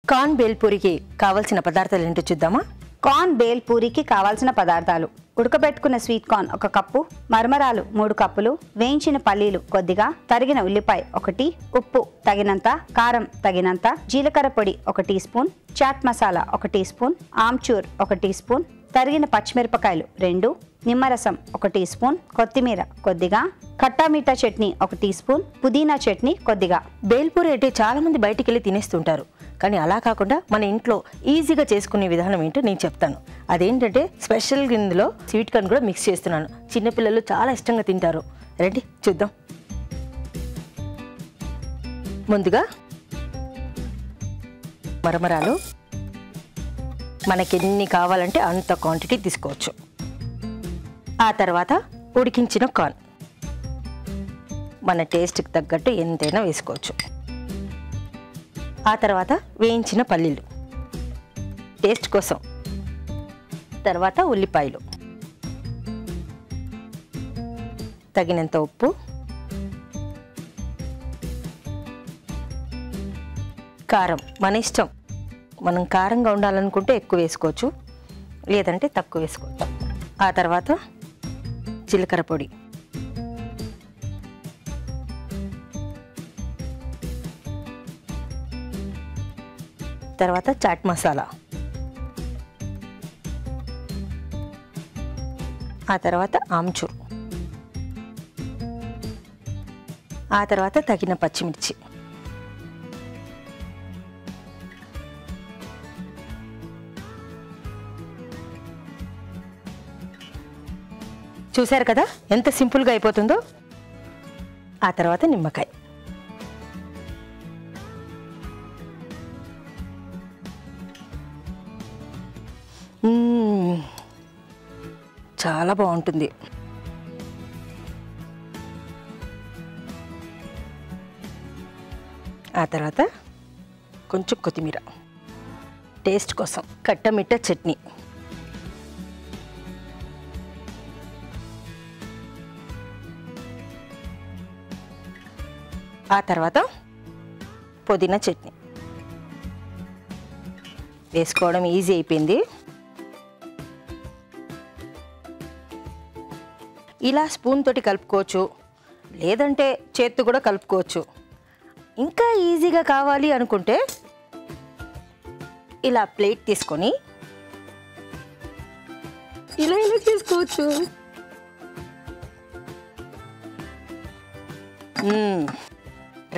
Corn బేల్పూరికి కావాల్సిన పదార్థాలు ఏంటో చూద్దామా. కార్న్ బేల్పూరికి కావాల్సిన పదార్థాలు: ఉడకబెట్టుకున్న స్వీట్ కార్న్ 1 కప్పు, మరమరాలు 3 కప్పులు, వేయించిన పల్లీలు కొద్దిగా, తరిగిన ఉల్లిపాయ 1, ఉప్పు తగినంత, కారం తగినంత, జీలకర్ర పొడి 1 teaspoon, chaat masala 1 teaspoon, amchur 1 teaspoon, తరిగిన పచ్చిమిరపకాయలు 2, నిమ్మరసం 1 టీ స్పూన్, కొత్తిమీర కొద్దిగా, ఖట్టా మీఠా చట్నీ 1 టీ స్పూన్, పుదీనా చట్నీ కొద్దిగా. బేల్పూరి అంటే చాలా మంది బయటికి వెళ్ళి తినేస్తుంటారు, కానీ అలా కాకుండా మన ఇంట్లో ఈజీగా చేసుకునే విధానం ఏంటో నేను చెప్తాను. అదేంటంటే స్పెషల్ ఇందులో స్వీట్ కార్న్ కూడా మిక్స్ చేస్తున్నాను. చిన్నపిల్లలు చాలా ఇష్టంగా తింటారు. రండి చూద్దాం. ముందుగా మరమరాలు మనకి ఎన్ని కావాలంటే అంత క్వాంటిటీ తీసుకోవచ్చు. ఆ తర్వాత ఉడికించిన కార్న్ మన టేస్ట్కి తగ్గట్టు ఎంతైనా వేసుకోవచ్చు. ఆ తర్వాత వేయించిన పల్లీలు టేస్ట్ కోసం, తర్వాత ఉల్లిపాయలు, తగినంత ఉప్పు, కారం మన ఇష్టం. మనం కారంగా ఉండాలనుకుంటే ఎక్కువ వేసుకోవచ్చు, లేదంటే తక్కువ వేసుకోవచ్చు. ఆ తర్వాత జీలకర్ర పొడి, తర్వాత చాట్ మసాలా, ఆ తర్వాత ఆమ్చూర్, ఆ తర్వాత తగిన పచ్చిమిర్చి, చూశారు కదా ఎంత సింపుల్గా అయిపోతుందో. ఆ తర్వాత నిమ్మకాయ. చాలా బాగుంటుంది. ఆ తర్వాత కొంచెం కొత్తిమీర టేస్ట్ కోసం, ఖట్టా మీఠా చట్నీ, ఆ తర్వాత పుదీనా చట్నీ వేసుకోవడం ఈజీ అయిపోయింది. ఇలా స్పూన్ తోటి కలుపుకోవచ్చు, లేదంటే చేత్తో కూడా కలుపుకోవచ్చు. ఇంకా ఈజీగా కావాలి అనుకుంటే ఇలా ప్లేట్ తీసుకొని ఇలా చేసుకోవచ్చు.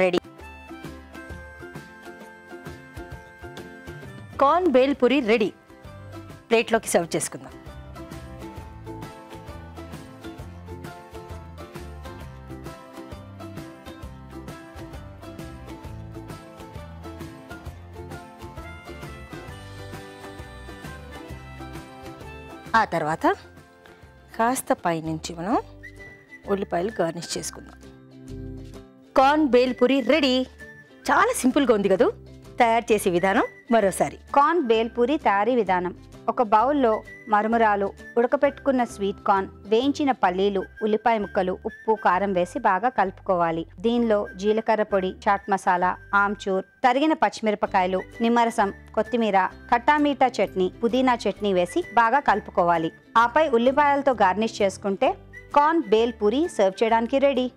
రెడీ. Corn bhelpuri ready. ప్లేట్లోకి సర్వ్ చేసుకుందాం. ఆ తర్వాత కాస్త పైనుంచి మనం ఉల్లిపాయలు గార్నిష్ చేసుకుందాం. Corn bhelpuri ready. చాలా సింపుల్గా ఉంది కదా. తయారు చేసే విధానం మరోసారి. కార్న్ బేల్పూరి తయారీ విధానం: ఒక బౌల్లో మరమరాలు, ఉడకపెట్టుకున్న స్వీట్ కార్న్, వేయించిన పల్లీలు, ఉల్లిపాయ ముక్కలు, ఉప్పు, కారం వేసి బాగా కలుపుకోవాలి. దీనిలో జీలకర్ర పొడి, చాట్ మసాలా, ఆమ్చూర్, తరిగిన పచ్చిమిరపకాయలు, నిమ్మరసం, కొత్తిమీర, ఖట్టా మీఠా చట్నీ, పుదీనా చట్నీ వేసి బాగా కలుపుకోవాలి. ఆపై ఉల్లిపాయలతో గార్నిష్ చేసుకుంటే కార్న్ బేల్పూరి సర్వ్ చేయడానికి రెడీ.